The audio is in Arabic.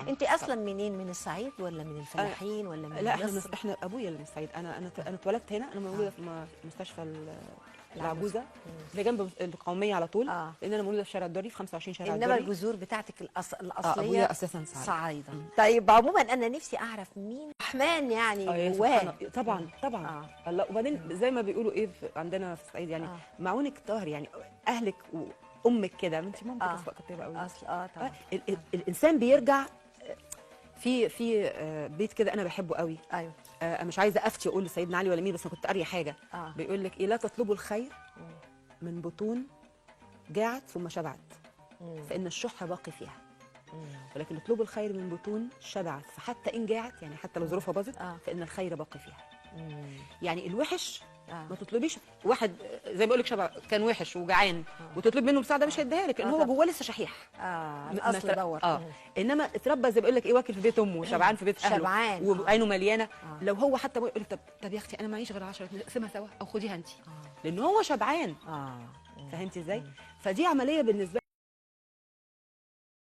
انت اصلا منين؟ من الصعيد ولا من الفلاحين ولا من لا مصر؟ احنا ابويا اللي من الصعيد. انا اتولدت هنا. انا مولوده في مستشفى العجوزه اللي جنب القوميه على طول. لان انا مولوده في شارع الدوري، في 25 شارع انما الدوري. الجذور بتاعتك الاصليه ابويا اساسا صعايده. طيب عموما انا نفسي اعرف مين رحمن يعني جواه. طبعا طبعا. الله. وبعدين زي ما بيقولوا ايه عندنا في الصعيد يعني معونك طاهر، يعني اهلك وامك كده. انت مامتك اصلا كتير قوي اصل طبعا. الانسان بيرجع في بيت كده انا بحبه قوي. ايوه. مش عايزه افتي اقول لسيدنا علي ولا مين، بس انا كنت قاريه حاجه بيقول لك ايه: لا تطلبوا الخير من بطون جاعت ثم شبعت، فان الشح باقي فيها، ولكن اطلبوا الخير من بطون شبعت، فحتى ان جاعت، يعني حتى لو ظروفها باظت فان الخير باقي فيها. يعني الوحش ما تطلبيش. واحد زي ما بقول لك شبع كان وحش وجعان وتطلب منه مساعده مش هيديها لك، لان هو جواه لسه شحيح. الاصل دور. انما اتربى زي ما بقول لك ايه، واكل في بيت امه وشبعان في بيت اهله، شبعان وعينه مليانه. لو هو حتى يقول لك طب يا اختي انا معيش غير 10 نقسمها سوا او خديها انت، لان هو شبعان. فهمتي ازاي؟ فدي عمليه بالنسبه